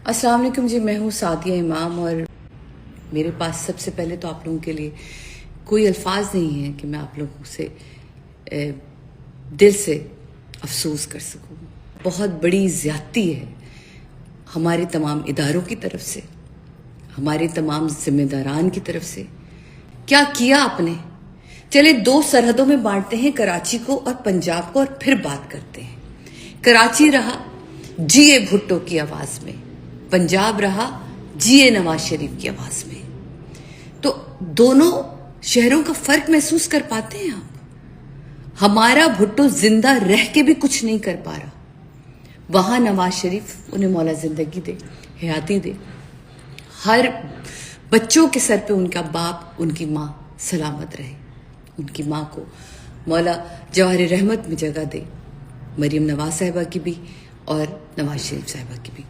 अस्सलाम वालेकुम जी, मैं हूँ सादिया इमाम और मेरे पास सबसे पहले तो आप लोगों के लिए कोई अल्फाज नहीं है कि मैं आप लोगों से दिल से अफसोस कर सकूँ। बहुत बड़ी ज़्यादती है हमारे तमाम इदारों की तरफ से, हमारे तमाम जिम्मेदारान की तरफ से। क्या किया आपने? चले दो सरहदों में बांटते हैं, कराची को और पंजाब को, और फिर बात करते हैं। कराची रहा जीए भुट्टो की आवाज में, पंजाब रहा जीए नवाज शरीफ की आवाज में। तो दोनों शहरों का फर्क महसूस कर पाते हैं आप? हमारा भुट्टो जिंदा रह के भी कुछ नहीं कर पा रहा, वहां नवाज शरीफ, उन्हें मौला जिंदगी दे, हयाती दे, हर बच्चों के सर पे उनका बाप, उनकी माँ सलामत रहे। उनकी माँ को मौला जवाहर रहमत में जगह दे, मरीम नवाज साहिबा की भी और नवाज शरीफ साहिबा की भी।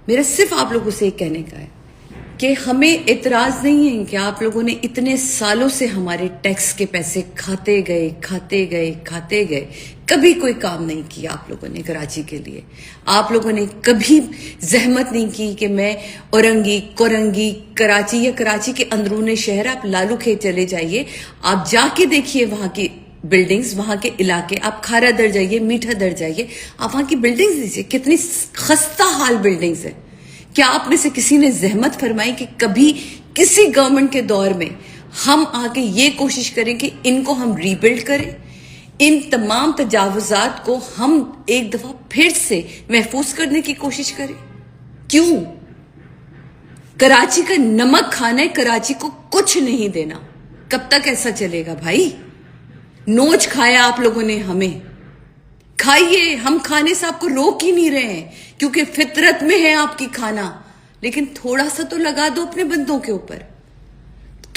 मेरा सिर्फ आप लोगों से एक कहने का है कि हमें इतराज नहीं है कि आप लोगों ने इतने सालों से हमारे टैक्स के पैसे खाते गए, कभी कोई काम नहीं किया आप लोगों ने कराची के लिए। आप लोगों ने कभी जहमत नहीं की कि मैं औरंगी कोरंगी कराची या कराची के अंदरूनी शहर, आप लालू खेत चले जाइए, आप जाके देखिए वहां की बिल्डिंग्स, वहां के इलाके, आप खारा दर जाइए, मीठा दर जाइए, आप वहां की बिल्डिंग्स दीजिए, कितनी खस्ता हाल बिल्डिंग्स है। क्या आप में से किसी ने जहमत फरमाई कि कभी किसी गवर्नमेंट के दौर में हम आके ये कोशिश करें कि इनको हम रीबिल्ड करें, इन तमाम तजावुजात को हम एक दफा फिर से महफूज करने की कोशिश करें? क्यों? कराची का नमक खाना है, कराची को कुछ नहीं देना। कब तक ऐसा चलेगा भाई? नोच खाया आप लोगों ने हमें, खाइए, हम खाने से आपको रोक ही नहीं रहे हैं क्योंकि फितरत में है आपकी खाना। लेकिन थोड़ा सा तो लगा दो अपने बंदों के ऊपर,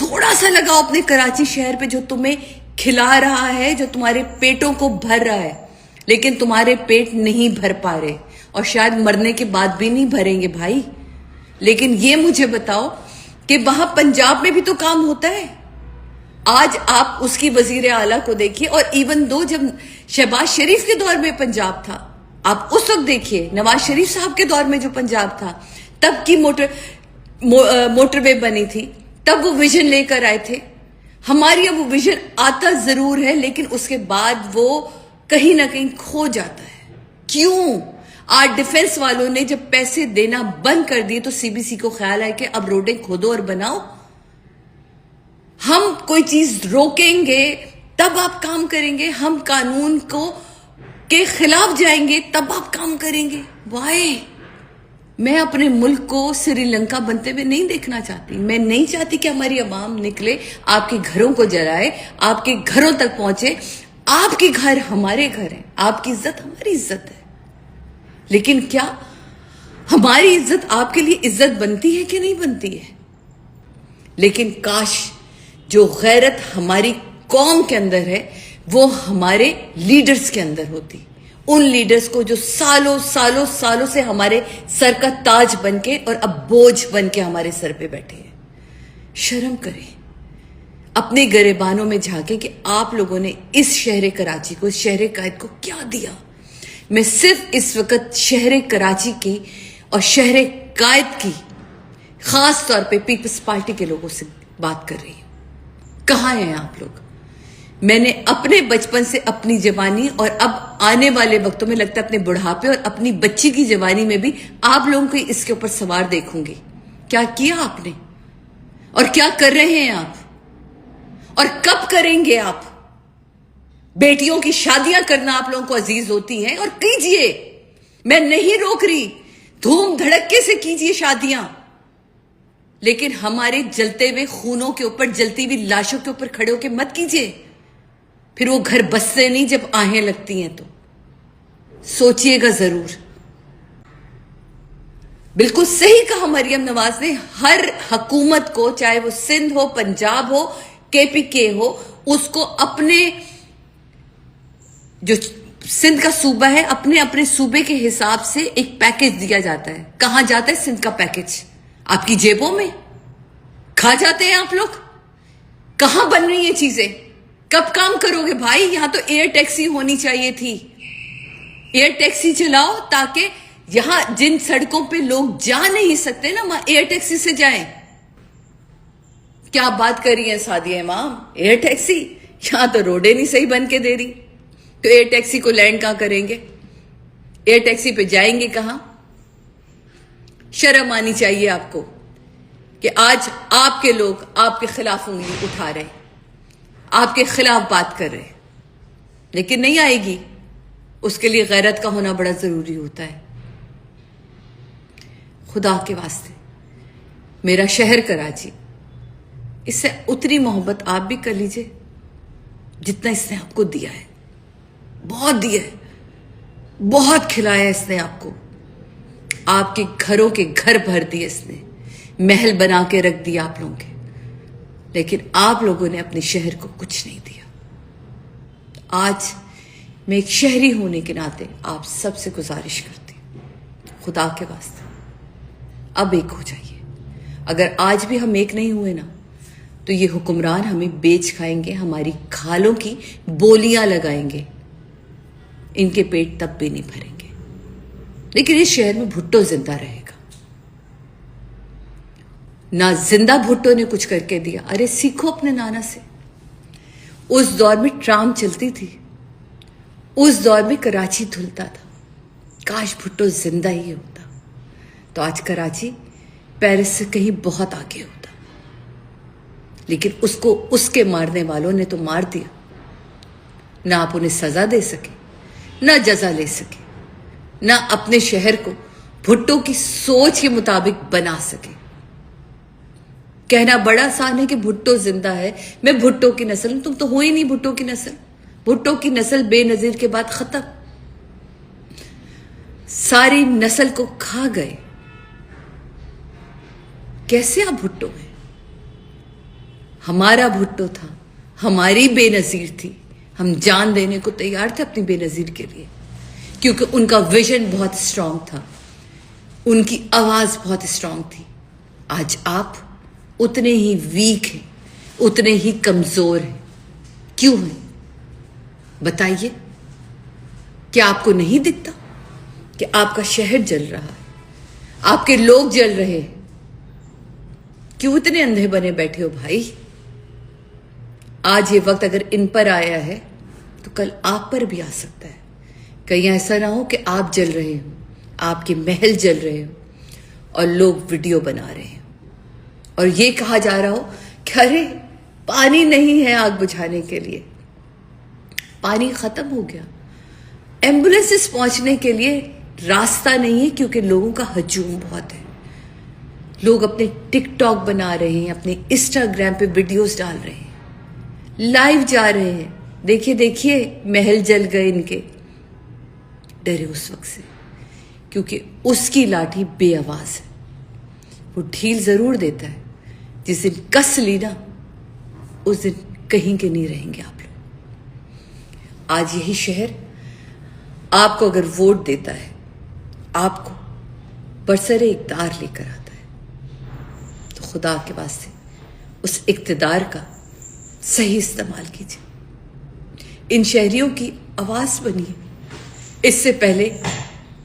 थोड़ा सा लगाओ अपने कराची शहर पे, जो तुम्हें खिला रहा है, जो तुम्हारे पेटों को भर रहा है। लेकिन तुम्हारे पेट नहीं भर पा रहे और शायद मरने के बाद भी नहीं भरेंगे भाई। लेकिन ये मुझे बताओ कि वहां पंजाब में भी तो काम होता है। आज आप उसकी वजीर आला को देखिए, और इवन दो जब शहबाज शरीफ के दौर में पंजाब था, आप उस वक्त देखिए, नवाज शरीफ साहब के दौर में जो पंजाब था, तब की मोटरवे बनी थी, तब वो विजन लेकर आए थे। हमारे यहाँ वो विजन आता जरूर है, लेकिन उसके बाद वो कहीं ना कहीं खो जाता है। क्यों? आज डिफेंस वालों ने जब पैसे देना बंद कर दिए तो सीबीसी को ख्याल है कि अब रोडें खोदो और बनाओ। हम कोई चीज रोकेंगे तब आप काम करेंगे, हम कानून को के खिलाफ जाएंगे तब आप काम करेंगे। वाई? मैं अपने मुल्क को श्रीलंका बनते हुए नहीं देखना चाहती। मैं नहीं चाहती कि हमारी आवाम निकले, आपके घरों को जलाए, आपके घरों तक पहुंचे। आपके घर हमारे घर हैं, आपकी इज्जत हमारी इज्जत है। लेकिन क्या हमारी इज्जत आपके लिए इज्जत बनती है कि नहीं बनती है? लेकिन काश जो गैरत हमारी कौम के अंदर है वो हमारे लीडर्स के अंदर होती। उन लीडर्स को जो सालों से हमारे सर का ताज बनके और अब बोझ बनके हमारे सर पे बैठे हैं। शर्म करें, अपने गरेबानों में झांके कि आप लोगों ने इस शहर कराची को, इस शहर कायद को क्या दिया। मैं सिर्फ इस वक्त शहर कराची की और शहर कायद की खास तौर पे पीपल्स पार्टी के लोगों से बात कर रही हूं। कहाँ हैं आप लोग? मैंने अपने बचपन से अपनी जवानी और अब आने वाले वक्तों में लगता है अपने बुढ़ापे और अपनी बच्ची की जवानी में भी आप लोगों को इसके ऊपर सवार देखूंगी। क्या किया आपने और क्या कर रहे हैं आप और कब करेंगे आप? बेटियों की शादियां करना आप लोगों को अजीज होती हैं और कीजिए, मैं नहीं रोक रही, धूम धड़क्के से कीजिए शादियां। लेकिन हमारे जलते हुए खूनों के ऊपर, जलती हुई लाशों के ऊपर खड़े होकर मत कीजिए। फिर वो घर बसते नहीं जब आहें लगती हैं तो सोचिएगा जरूर। बिल्कुल सही कहा मरियम नवाज ने, हर हुकूमत को, चाहे वो सिंध हो, पंजाब हो, केपीके हो, उसको अपने जो सिंध का सूबा है, अपने अपने सूबे के हिसाब से एक पैकेज दिया जाता है। कहां जाता है सिंध का पैकेज? आपकी जेबों में खा जाते हैं आप लोग। कहां बन रही हैं चीजें? कब काम करोगे भाई? यहां तो एयर टैक्सी होनी चाहिए थी। एयर टैक्सी चलाओ ताकि یہاں جن سڑکوں پہ لوگ جا نہیں سکتے نا، وہاں ایئر ٹیکسی سے جائیں. کیا بات کر رہی ہیں سعدیہ امام؟ Air taxi? یہاں تو روڈیں نہیں صحیح بن کے دے رہی، تو ایئر ٹیکسی کو لینڈ کہاں کریں گے؟ ایئر ٹیکسی پہ جائیں گے کہاں؟ شرم آنی چاہیے آپ کو کہ آج آپ کے لوگ آپ کے خلاف انگلی اٹھا رہے ہیں، آپ کے خلاف بات کر رہے ہیں، لیکن نہیں آئے گی. اس کے لیے غیرت کا ہونا بڑا ضروری ہوتا ہے. خدا کے واسطے میرا شہر کراچی، اس سے اتنی محبت آپ بھی کر لیجئے جتنا اس نے آپ کو دیا ہے. بہت دیا ہے، بہت کھلایا اس نے آپ کو. آپ کے گھروں کے گھر بھر دیے اس نے، محل بنا کے رکھ دیا آپ لوگوں کے، لیکن آپ لوگوں نے اپنے شہر کو کچھ نہیں دیا. آج میں ایک شہری ہونے کے ناطے آپ سب سے گزارش کرتی ہوں، خدا کے واسطے اب ایک ہو جائیے. اگر آج بھی ہم ایک نہیں ہوئے نا تو یہ حکمران ہمیں بیچ کھائیں گے، ہماری کھالوں کی بولیاں لگائیں گے، ان کے پیٹ تب بھی نہیں بھریں گے. لیکن اس شہر میں بھٹو زندہ رہے گا. نہ زندہ بھٹو نے کچھ کر کے دیا. ارے سیکھو اپنے نانا سے. اس دور میں ٹرام چلتی تھی، اس دور میں کراچی دھلتا تھا. کاش بھٹو زندہ ہی ہوتا تو آج کراچی پیرس سے کہیں بہت آگے ہوتا. لیکن اس کو اس کے مارنے والوں نے تو مار دیا. نہ آپ انہیں سزا دے سکے، نہ جزا لے سکے، نہ اپنے شہر کو بھٹو کی سوچ کے مطابق بنا سکے. کہنا بڑا آسان ہے کہ بھٹو زندہ ہے، میں بھٹو کی نسل ہوں. تم تو ہو ہی نہیں بھٹو کی نسل. بھٹو کی نسل بے نظیر کے بعد ختم. ساری نسل کو کھا گئے. کیسے آپ بھٹو ہیں؟ ہمارا بھٹو تھا، ہماری بے نظیر تھی. ہم جان دینے کو تیار تھے اپنی بے نظیر کے لیے، کیونکہ ان کا ویژن بہت اسٹرانگ تھا، ان کی آواز بہت اسٹرانگ تھی. آج آپ اتنے ہی ویک ہیں، اتنے ہی کمزور ہیں. کیوں ہیں بتائیے؟ کیا آپ کو نہیں دکھتا کہ آپ کا شہر جل رہا ہے، آپ کے لوگ جل رہے ہیں؟ کیوں اتنے اندھے بنے بیٹھے ہو بھائی؟ آج یہ وقت اگر ان پر آیا ہے تو کل آپ پر بھی آ سکتا ہے. کہیں ایسا نہ ہو کہ آپ جل رہے ہوں، آپ کے محل جل رہے ہوں اور لوگ ویڈیو بنا رہے ہیں اور یہ کہا جا رہا ہو کہ ارے پانی نہیں ہے آگ بجھانے کے لیے. پانی ختم ہو گیا. ایمبولینسز پہنچنے کے لیے راستہ نہیں ہے کیونکہ لوگوں کا ہجوم بہت ہے. لوگ اپنے ٹک ٹاک بنا رہے ہیں، اپنے انسٹاگرام پہ ویڈیوز ڈال رہے ہیں، لائیو جا رہے ہیں. دیکھیے دیکھیے محل جل گئے ان کے. ڈرے اس وقت سے کیونکہ اس کی لاٹھی بے آواز ہے. وہ ڈھیل ضرور دیتا ہے. جس دن کس لی نا اس دن کہیں کے نہیں رہیں گے آپ لوگ. آج یہی شہر آپ کو اگر ووٹ دیتا ہے، آپ کو برسر اقتدار لے کر آتا ہے، تو خدا کے واسطے اس اقتدار کا صحیح استعمال کیجیے. ان شہریوں کی آواز بنیے اس سے پہلے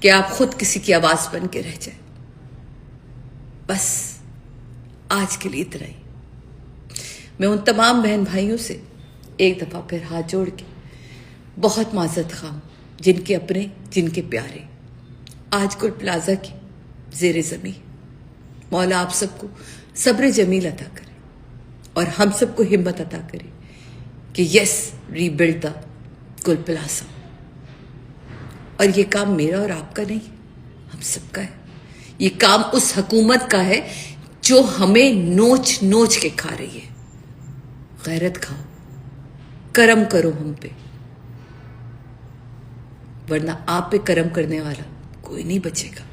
کہ آپ خود کسی کی آواز بن کے رہ جائیں. بس آج کے لیے اتنا ہی. میں ان تمام بہن بھائیوں سے ایک دفعہ پھر ہاتھ جوڑ کے بہت معذرت خواہ ہوں جن کے اپنے، جن کے پیارے آج گل پلازا کی زیر زمین. مولا آپ سب کو صبر جمیل عطا کرے اور ہم سب کو ہمت عطا کرے کہ یس ری بلڈ دا گل پلازا. اور یہ کام میرا اور آپ کا نہیں، ہم سب کا ہے. یہ کام اس حکومت کا ہے جو ہمیں نوچ نوچ کے کھا رہی ہے. غیرت کھاؤ، کرم کرو ہم پہ، ورنہ آپ پہ کرم کرنے والا کوئی نہیں بچے گا.